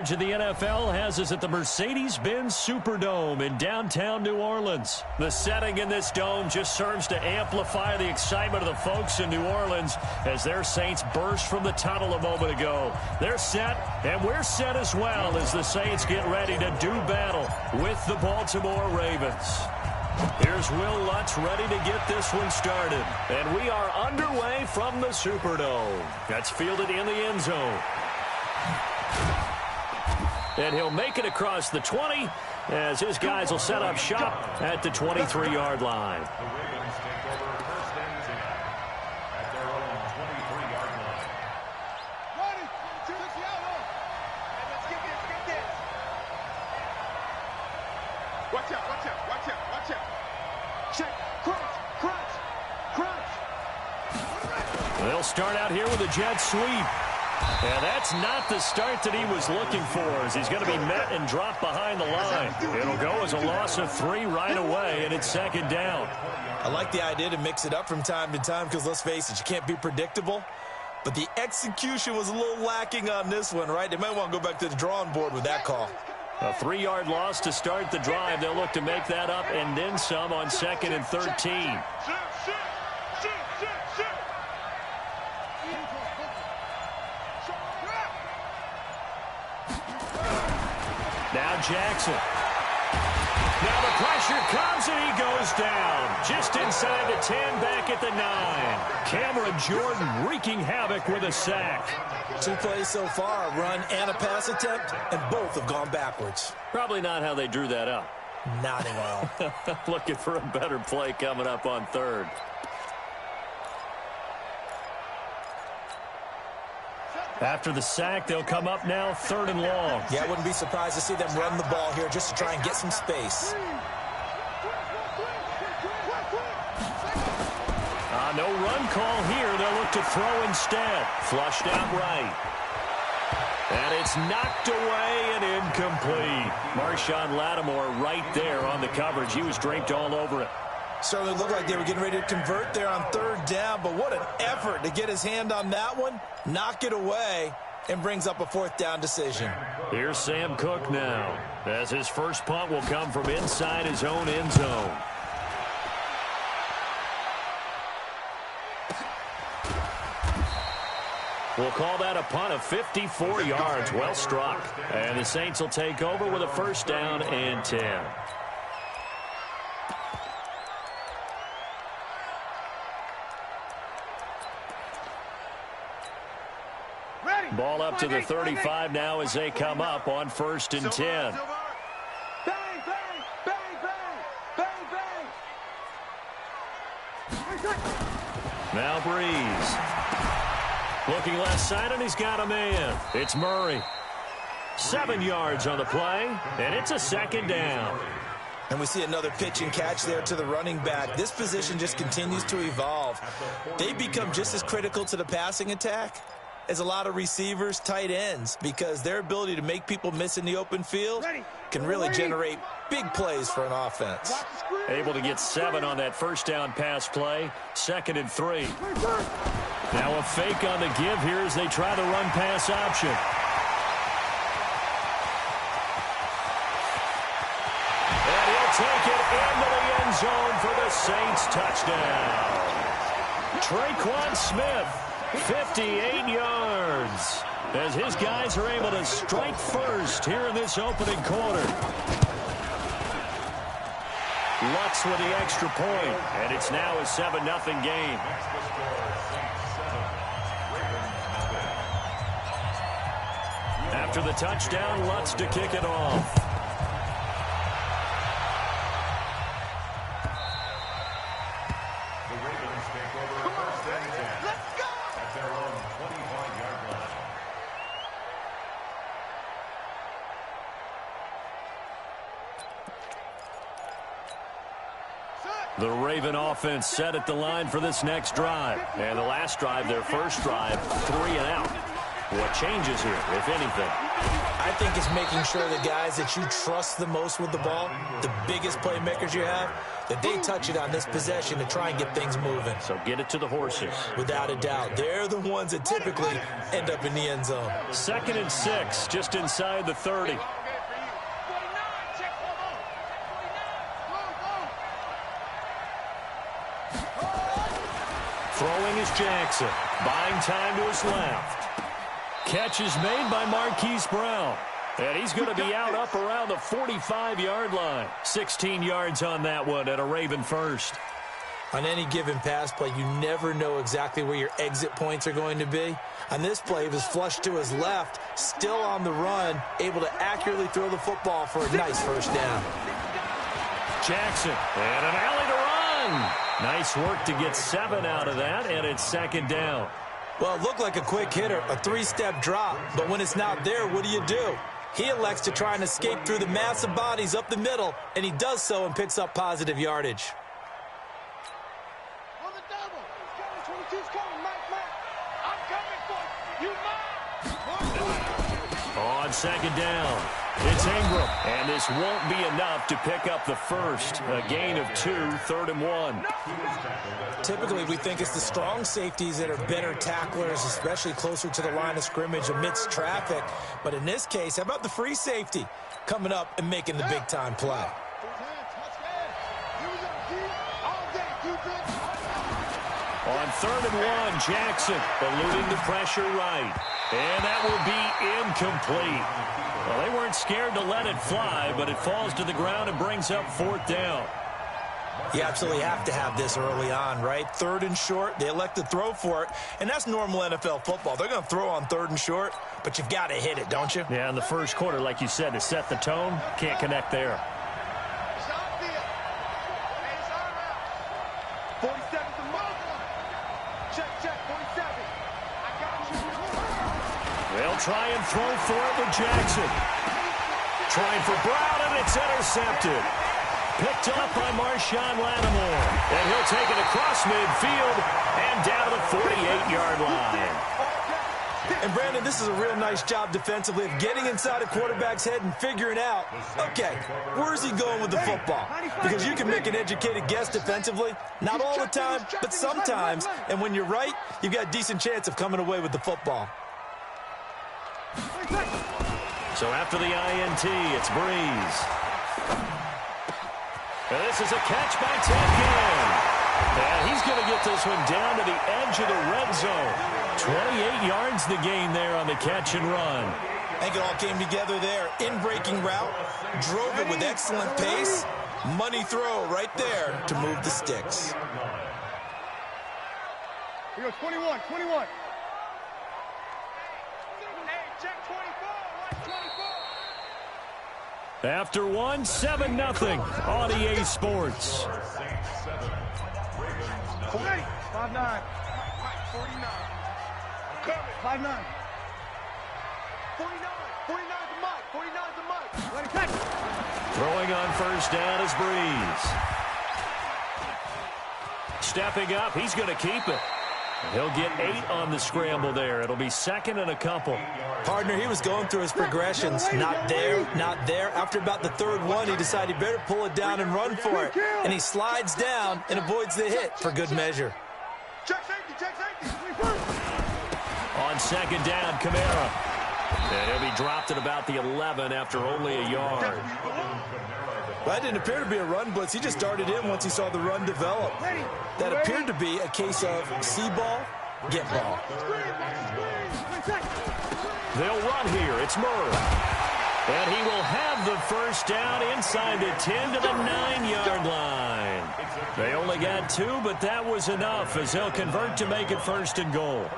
The NFL has us at the Mercedes-Benz Superdome in downtown New Orleans. The setting in this dome just serves to amplify the excitement of the folks in New Orleans as their Saints burst from the tunnel a moment ago. They're set, and we're set as well as the Saints get ready to do battle with the Baltimore Ravens. Here's Will Lutz ready to get this one started. And we are underway from the Superdome. That's fielded in the end zone. And he'll make it across the 20 as his guys will set up shop at the 23-yard line. The Ravens take over first and 10 at their own 23-yard line. Ready, to the yellow. And let's get this. Watch out. Check, crunch. They'll start out here with a jet sweep. And that's not the start that he was looking for, as he's going to be met and dropped behind the line. It'll go as a loss of 3 right away, and it's second down. I like the idea to mix it up from time to time because, let's face it, you can't be predictable. But the execution was a little lacking on this one, right? They might want to go back to the drawing board with that call. A 3-yard loss to start the drive. They'll look to make that up and then some on 2nd and 13. Now Jackson. Now the pressure comes and he goes down. Just inside the 10, back at the 9. Cameron Jordan wreaking havoc with a sack. 2 plays so far, a run and a pass attempt, and both have gone backwards. Probably not how they drew that up. Not at all. Looking for a better play coming up on 3rd. After the sack, they'll come up now 3rd and long. Yeah, I wouldn't be surprised to see them run the ball here just to try and get some space. No run call here. They'll look to throw instead. Flushed out right. And it's knocked away and incomplete. Marshawn Lattimore right there on the coverage. He was draped all over it. Certainly looked like they were getting ready to convert there on 3rd down, but what an effort to get his hand on that one, knock it away, and brings up a 4th down decision. Here's Sam Cook now, as his first punt will come from inside his own end zone. We'll call that a punt of 54 yards. Well struck. And the Saints will take over with a 1st down and 10. Ball up to the 35 now as they come up on 1st and 10. Now Breeze. Looking left side, and he's got a man. It's Murray. 7 yards on the play, and it's a 2nd down. And we see another pitch and catch there to the running back. This position just continues to evolve. They become just as critical to the passing attack as a lot of receivers, tight ends, because their ability to make people miss in the open field can really generate big plays for an offense. Able to get 7 on that 1st down pass play. 2nd and 3. Now a fake on the give here as they try the run pass option. And he'll take it into the end zone for the Saints touchdown. Traquan Smith, 58 yards, as his guys are able to strike first here in this opening quarter. Lutz with the extra point, and it's now a 7-0 game. After the touchdown, Lutz to kick it off. The Ravens take over first and 10 at their own 25-yard line. The Raven offense set at the line for this next drive. And the last drive, their first drive, 3 and out. What changes here, if anything? I think it's making sure the guys that you trust the most with the ball, the biggest playmakers you have, that they touch it on this possession to try and get things moving. So get it to the horses. Without a doubt. They're the ones that typically end up in the end zone. 2nd and 6, just inside the 30. Throwing is Jackson. Buying time to his left. Catch is made by Marquise Brown. And he's going to be out up around the 45-yard line. 16 yards on that one at a Raven first. On any given pass play, you never know exactly where your exit points are going to be. On this play, he was flushed to his left, still on the run, able to accurately throw the football for a nice first down. Jackson, and an alley to run. Nice work to get 7 out of that, and it's 2nd down. Well, it looked like a quick hitter, a 3-step drop, but when it's not there, what do? He elects to try and escape through the massive bodies up the middle, and he does so and picks up positive yardage. On the double. 22's coming, Mike. I'm coming for you, Mike. On 2nd down, it's Ingram, and this won't be enough to pick up the first. A gain of 2, 3rd and 1. Typically, we think it's the strong safeties that are better tacklers, especially closer to the line of scrimmage amidst traffic. But in this case, how about the free safety coming up and making the big-time play? On 3rd and 1, Jackson eluding the pressure right. And that will be incomplete. Well, they weren't scared to let it fly, but it falls to the ground and brings up 4th down. You absolutely have to have this early on, right? 3rd and short, they elect to throw for it, and that's normal NFL football. They're going to throw on 3rd and short, but you've got to hit it, don't you? Yeah, in the first quarter, like you said, to set the tone, can't connect there. 47's the mark. Check, 47. I got you. They'll try and throw for it with Jackson. Trying for Brown, and it's intercepted. Picked up by Marshawn Lattimore. And he'll take it across midfield and down to the 48-yard line. And, Brandon, this is a real nice job defensively of getting inside a quarterback's head and figuring out, okay, where's he going with the football? Because you can make an educated guess defensively. Not all the time, but sometimes. And when you're right, you've got a decent chance of coming away with the football. So after the INT, it's Breeze. And this is a catch by Tenkin. And he's going to get this one down to the edge of the red zone. 28 yards the gain there on the catch and run. I think it all came together there. In-breaking route, drove it with excellent pace. Money throw right there to move the sticks. Here goes 21. Hey, check 24. Watch 24. After 7-0 on EA Sports. 5-9. 49. I'm coming. 5-9. 49's the mic. 49's the mic. Let it catch. Throwing on first down is Breeze. Stepping up, he's going to keep it. He'll get 8 on the scramble there. It'll be 2nd and a couple. Partner, he was going through his progressions. Not there. After about the 3rd one, he decided he better pull it down and run for it. And he slides down and avoids the hit for good measure. Check safety. On 2nd down, Kamara. And he'll be dropped at about the 11 after only a yard. That didn't appear to be a run blitz. He just darted in once he saw the run develop. That appeared to be a case of see ball, get ball. They'll run here. It's Murray. And he will have the first down inside the 10 to the 9-yard line. They only got 2, but that was enough as they'll convert to make it 1st and goal.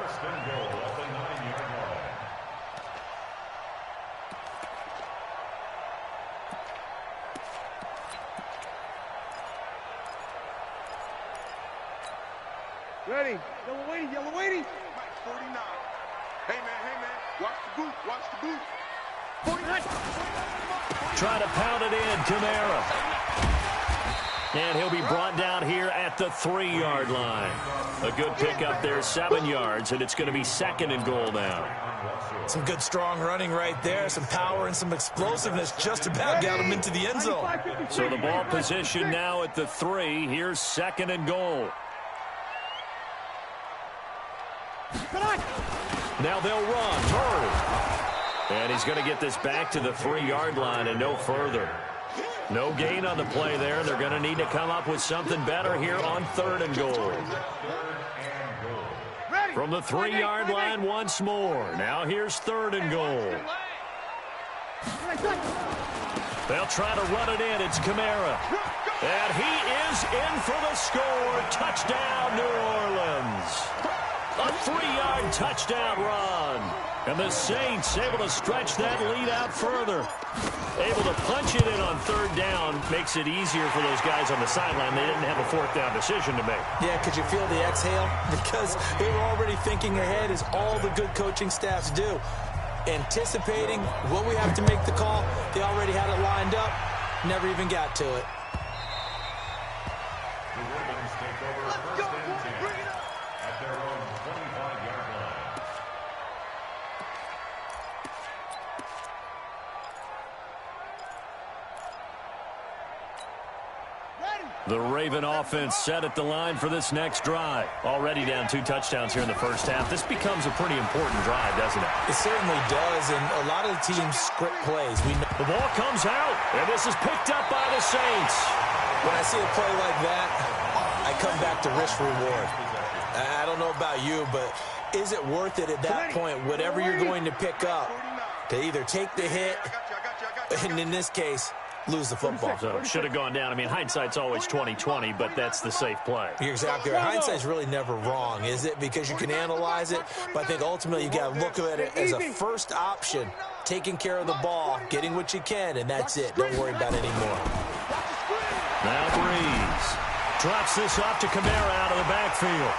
Ready. Yellow waiting. 49. Hey, man. Watch the boot. 49. Trying to pound it in, Kamara. And he'll be brought down here at the 3-yard line. A good pickup there, 7 yards, and it's going to be 2nd and goal now. Some good, strong running right there. Some power and some explosiveness just about got him into the end zone. So the ball position now at the 3. Here's 2nd and goal. Now they'll run. Murray. And he's going to get this back to the 3-yard line and no further. No gain on the play there. They're going to need to come up with something better here on 3rd and goal. From the 3-yard line once more. Now here's 3rd and goal. They'll try to run it in. It's Kamara. And he is in for the score. Touchdown, New Orleans. A 3-yard touchdown run. And the Saints able to stretch that lead out further. Able to punch it in on 3rd down. Makes it easier for those guys on the sideline. They didn't have a 4th down decision to make. Yeah, could you feel the exhale? Because they were already thinking ahead, as all the good coaching staffs do. Anticipating what we have to make the call. They already had it lined up. Never even got to it. The Ravens take over 1st and 10 at their own 25-yard line. The Raven offense set at the line for this next drive. Already down 2 touchdowns here in the first half. This becomes a pretty important drive, doesn't it? It certainly does, and a lot of the teams script plays. We know the ball comes out, and this is picked up by the Saints. when I see a play like that, I come back to risk-reward. I don't know about you, but is it worth it at that point, whatever you're going to pick up, to either take the hit, and in this case, lose the football? So should have gone down. I mean, hindsight's always 20/20, but that's the safe play. You're exactly right. Hindsight's really never wrong, is it? Because you can analyze it, but I think ultimately you got to look at it as a first option, taking care of the ball, getting what you can, and that's it. Don't worry about it anymore. Now Breeze drops this off to Kamara out of the backfield.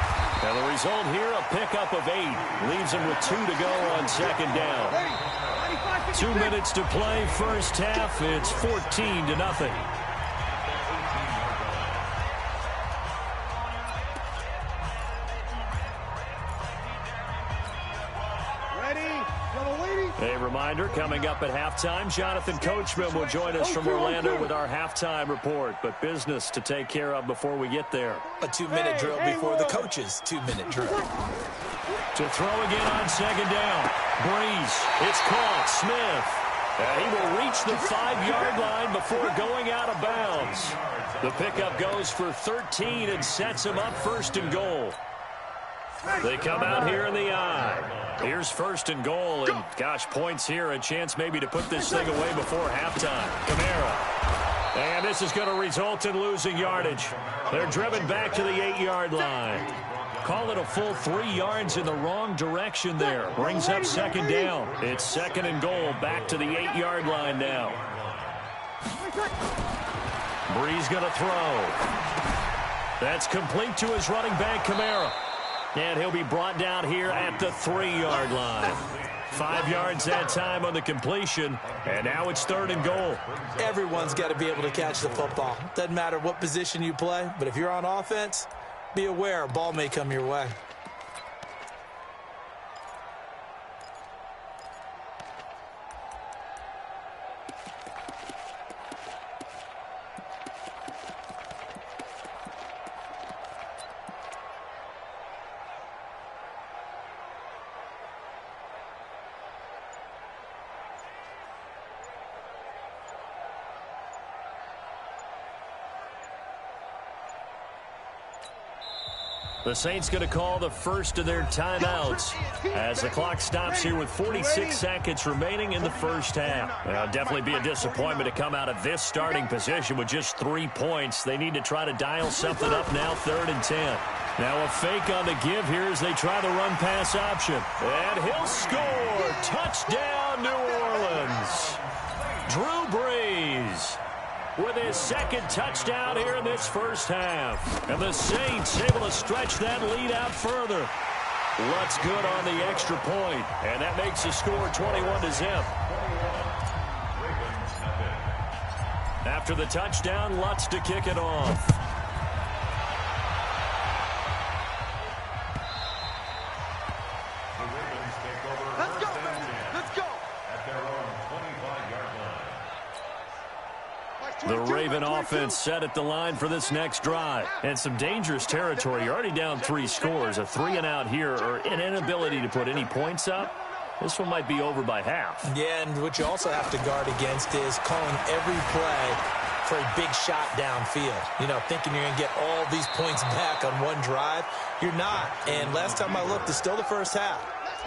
And the result here, a pickup of 8. Leaves him with 2 to go on 2nd down. 2 minutes to play, first half. It's 14-0. A reminder, coming up at halftime, Jonathan Coachman will join us from Orlando with our halftime report. But business to take care of before we get there. A 2-minute drill before the coach's 2-minute drill. To throw again on 2nd down. Breeze. It's caught. Smith. And he will reach the 5-yard line before going out of bounds. The pickup goes for 13 and sets him up 1st and goal. They come out here in the eye. Here's 1st and goal, and gosh, points here, a chance maybe to put this thing away before halftime. Kamara. And this is going to result in losing yardage. They're driven back to the 8-yard line. Call it a full 3 yards in the wrong direction there. Brings up 2nd down. It's 2nd and goal, back to the 8-yard line now. Breeze going to throw. That's complete to his running back, Kamara. And he'll be brought down here at the 3-yard line. 5 yards that time on the completion, and now it's 3rd and goal. Everyone's got to be able to catch the football. Doesn't matter what position you play, but if you're on offense, be aware a ball may come your way. The Saints going to call the first of their timeouts as the clock stops here with 46 seconds remaining in the first half. Well, definitely be a disappointment to come out of this starting position with just 3 points. They need to try to dial something up now, 3rd and 10. Now a fake on the give here as they try the run-pass option. And he'll score. Touchdown, New Orleans. Drew Brees with his 2nd touchdown here in this first half. And the Saints able to stretch that lead out further. Lutz good on the extra point, and that makes the score 21-0. After the touchdown, Lutz to kick it off. The Ravens take over first and 10. Let's go. At their own 25-yard line. The Raven offense set at the line for this next drive. And some dangerous territory. You're already down 3 scores. A 3-and-out here or an inability to put any points up. This one might be over by half. Yeah, and what you also have to guard against is calling every play for a big shot downfield. You know, thinking you're going to get all these points back on one drive. You're not. And last time I looked, it's still the first half.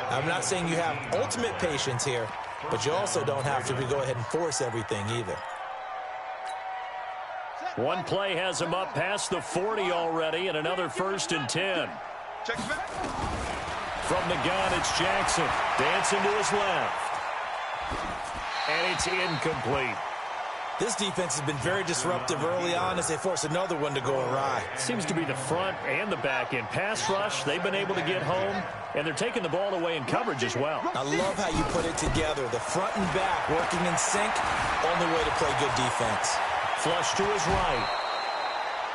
I'm not saying you have ultimate patience here, but you also don't have to go ahead and force everything either. One play has him up past the 40 already, and another 1st and 10. From the gun, it's Jackson. Dancing to his left. And it's incomplete. This defense has been very disruptive early on as they force another one to go awry. Seems to be the front and the back end. Pass rush, they've been able to get home, and they're taking the ball away in coverage as well. I love how you put it together. The front and back working in sync. Only way to play good defense. Flush to his right.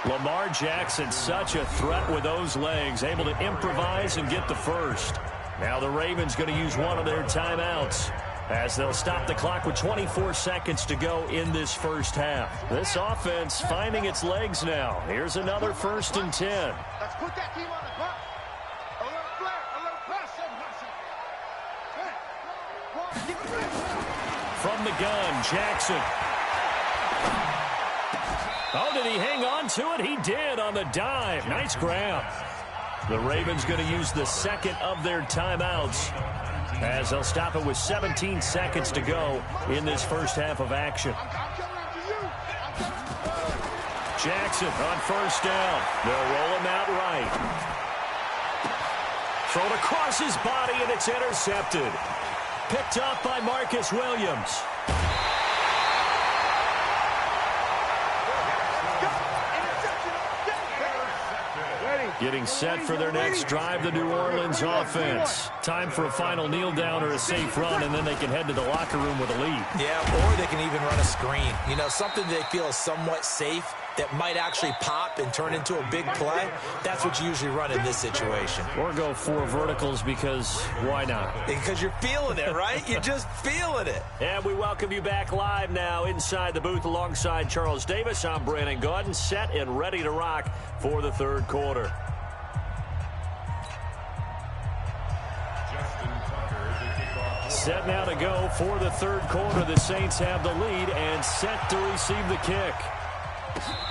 Lamar Jackson, such a threat with those legs, able to improvise and get the first. Now the Ravens going to use one of their timeouts as they'll stop the clock with 24 seconds to go in this first half. This offense finding its legs now. Here's another 1st and 10. Let's put that team on the clock. A little flare, a little pass. From the gun, Jackson. Oh, did he hang on to it? He did on the dive. Nice grab. The Ravens going to use the second of their timeouts as they'll stop it with 17 seconds to go in this first half of action. Jackson on 1st down. They'll roll him out right. Thrown across his body, and it's intercepted. Picked up by Marcus Williams. Getting set for their next drive, the New Orleans offense. Time for a final kneel down or a safe run, and then they can head to the locker room with a lead. Yeah, or they can even run a screen. You know, something they feel is somewhat safe that might actually pop and turn into a big play. That's what you usually run in this situation. Or go 4 verticals because why not? Because you're feeling it, right? You're just feeling it. And we welcome you back live now inside the booth alongside Charles Davis. I'm Brandon Gaudin, set and ready to rock for the 3rd quarter. Set now to go for the 3rd quarter. The Saints have the lead and set to receive the kick.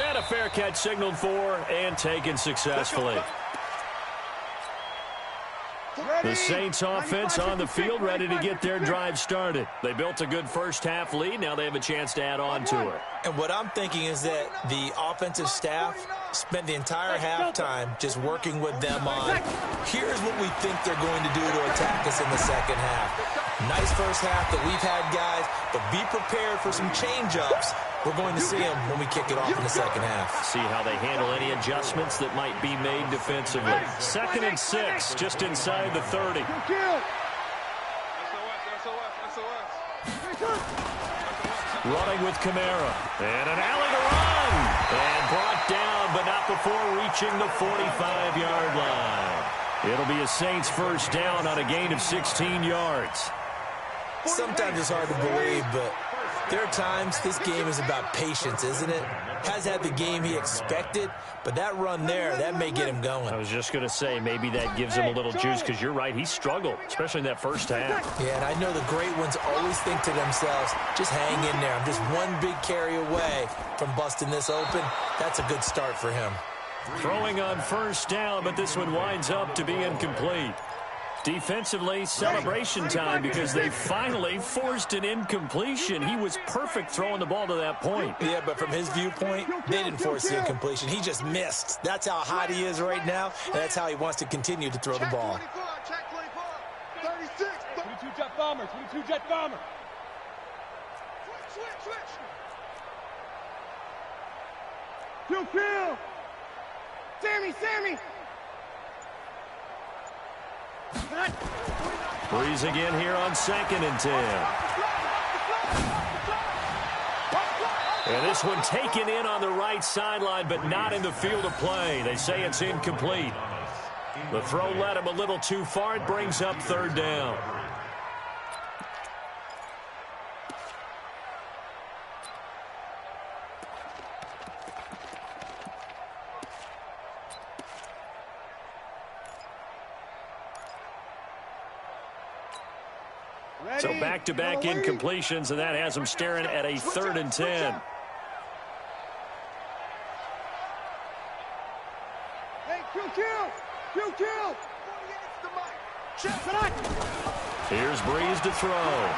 And a fair catch signaled for and taken successfully. The Saints offense on the field ready to get their drive started. They built a good first half lead. Now they have a chance to add on to it. And what I'm thinking is that the offensive staff spent the entire halftime just working with them on, here's what we think they're going to do to attack us in the second half. Nice first half that we've had, guys, but be prepared for some change-ups. We're going to see them when we kick it off in the second half. See how they handle any adjustments that might be made defensively. 2nd and 6, just inside the 30. Running with Kamara. And an alley to run. And brought down, but not before reaching the 45-yard line. It'll be a Saints first down on a gain of 16 yards. Sometimes it's hard to believe, but there are times this game is about patience, isn't it? Has had the game he expected, but that run there, that may get him going. I was just going to say, maybe that gives him a little juice, because you're right, he struggled, especially in that first half. Yeah, and I know the great ones always think to themselves, just hang in there. I'm just one big carry away from busting this open. That's a good start for him. Throwing on first down, but this one winds up to be incomplete. Defensively, celebration time because they finally forced an incompletion. He was perfect throwing the ball to that point. Yeah, but from his viewpoint, they didn't force the incompletion. He just missed. That's how hot he is right now, and that's how he wants to continue to throw the ball. Check 24, 36. 22 jet bomber, 22 jet bomber. Switch. Kill. Sammy. Breeze again here on 2nd and 10. And this one taken in on the right sideline, but not in the field of play. They say it's incomplete. The throw led him a little too far. It brings up third down. So back-to-back incompletions, and that has them staring at a 3rd and 10. Hey, Q. Here's Breeze to throw.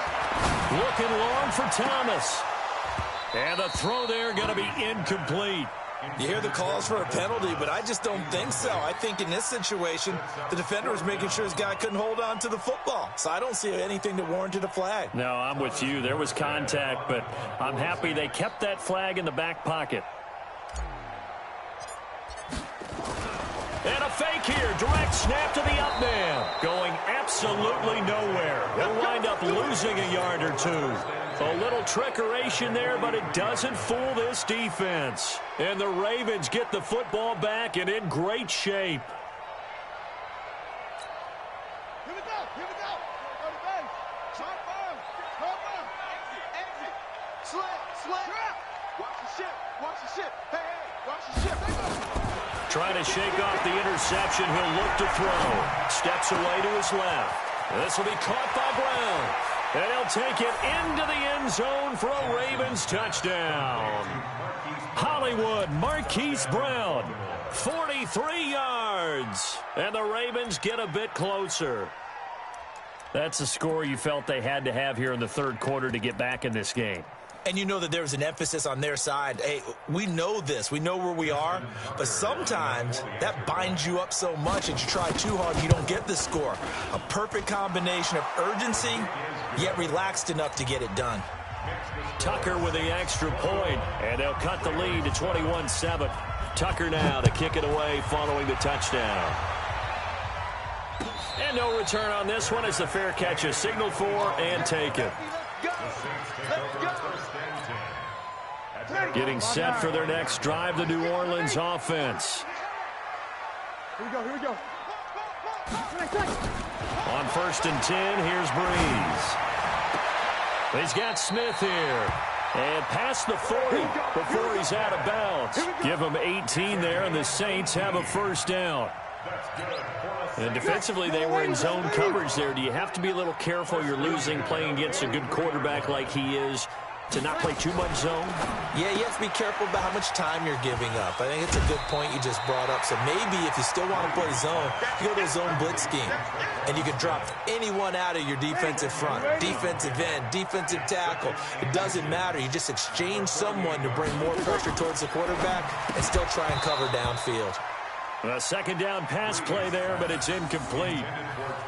Looking long for Thomas. And the throw there going to be incomplete. You hear the calls for a penalty, but I just don't think so. I think in this situation, the defender was making sure his guy couldn't hold on to the football. So I don't see anything that warranted a flag. No, I'm with you. There was contact, but I'm happy they kept that flag in the back pocket. And a fake here. Direct snap to the up man. Going absolutely nowhere. He'll wind up losing a yard or two. A little trickeration there, but it doesn't fool this defense. And the Ravens get the football back and in great shape. Here we go. Go to base. Jump on. Exit. Slip. Watch the ship. Hey, watch the ship. Trying to shake off the interception. He'll look to throw. Steps away to his left. This will be caught by Brown. And he'll take it into the end zone for a Ravens touchdown. Hollywood Marquise Brown, 43 yards. And the Ravens get a bit closer. That's a score you felt they had to have here in the 3rd quarter to get back in this game. And you know that there's an emphasis on their side. Hey, we know this. We know where we are. But sometimes that binds you up so much that you try too hard, you don't get the score. A perfect combination of urgency, yet relaxed enough to get it done. Tucker with the extra point, and they'll cut the lead to 21-7. Tucker now to kick it away following the touchdown. And no return on this one as the fair catch is signaled for and taken. Getting set for their next drive, the New Orleans offense. Here we go. On 1st and 10, here's Breeze. He's got Smith here. And past the 40 before he's out of bounds. Give him 18 there, and the Saints have a first down. And defensively, they were in zone coverage there. Do you have to be a little careful? You're losing, playing against a good quarterback like he is, to not play too much zone? Yeah, you have to be careful about how much time you're giving up. I think it's a good point you just brought up. So maybe if you still want to play zone, you go to a zone blitz scheme. And you can drop anyone out of your defensive front, defensive end, defensive tackle. It doesn't matter. You just exchange someone to bring more pressure towards the quarterback and still try and cover downfield. A 2nd down pass play there, but it's incomplete.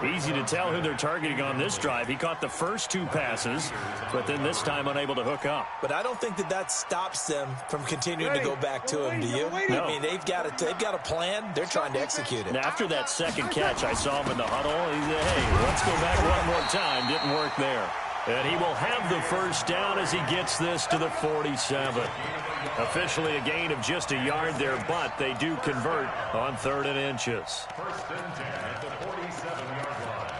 Easy to tell who they're targeting on this drive. He caught the first 2 passes, but then this time unable to hook up. But I don't think that stops them from continuing to go back to him, do you? No. I mean, they've got a plan. They're trying to execute it. And after that 2nd catch, I saw him in the huddle. He said, hey, let's go back one more time. Didn't work there. And he will have the first down as he gets this to the 47. Officially a gain of just a yard there, but they do convert on 3rd and inches. 1st and 10 at the 47-yard line.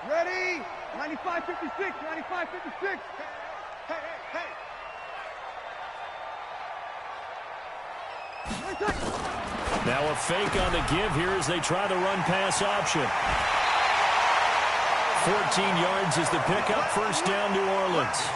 Ready? 95-56. Hey. Now a fake on the give here as they try the run-pass option. 14 yards is the pickup. First down, New Orleans.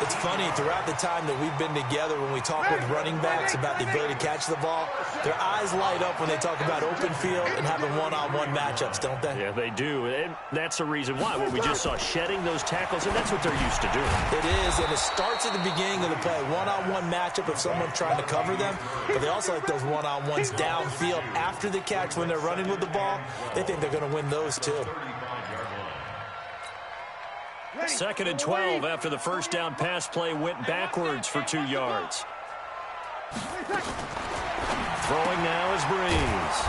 It's funny, throughout the time that we've been together, when we talk with running backs about the ability to catch the ball, their eyes light up when they talk about open field and having one-on-one matchups, don't they? Yeah, they do. And that's the reason why. What we just saw, shedding those tackles, and that's what they're used to doing. It is, and it starts at the beginning of the play. One-on-one matchup of someone trying to cover them, but they also like those one-on-ones downfield after the catch when they're running with the ball. They think they're going to win those, too. 2nd and 12 after the first down pass play went backwards for 2 yards. Throwing now is Breeze.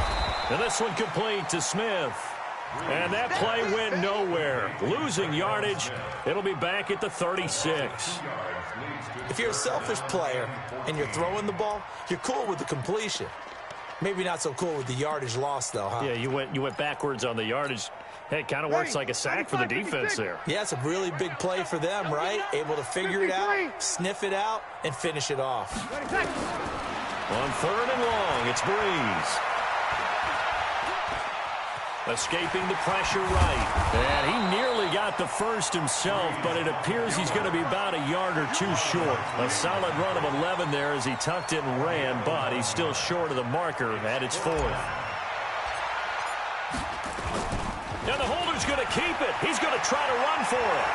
And this one complete to Smith. And that play went nowhere. Losing yardage. It'll be back at the 36. If you're a selfish player and you're throwing the ball, you're cool with the completion. Maybe not so cool with the yardage loss, though, huh? Yeah, you went backwards on the yardage. Hey, it kind of works like a sack for the defense there. Yeah, it's a really big play for them, right? Able to figure it out, sniff it out, and finish it off. On 3rd and long, it's Breeze. Escaping the pressure right. And he nearly got the first himself, but it appears he's going to be about a yard or two short. A solid run of 11 there as he tucked it and ran, but he's still short of the marker at its 4th. And the holder's going to keep it. He's going to try to run for it.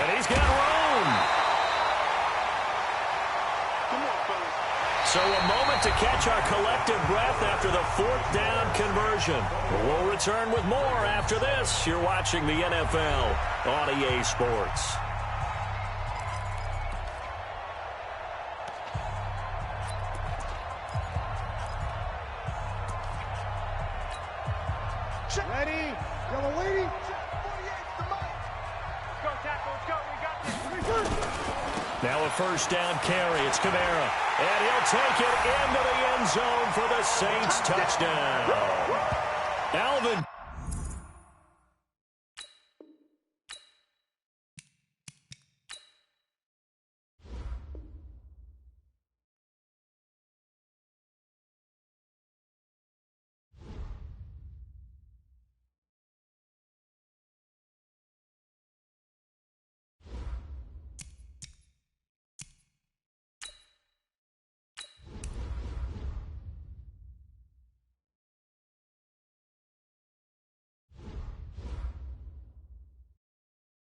And he's got room. So a moment to catch our collective breath after the 4th down conversion. We'll return with more after this. You're watching the NFL on EA Sports. Ready? Yellow waiting. 48's the mic. Go, tackle, let's go. We got this. Now a 1st down carry. It's Kamara. And he'll take it into the end zone for the Saints touchdown. Alvin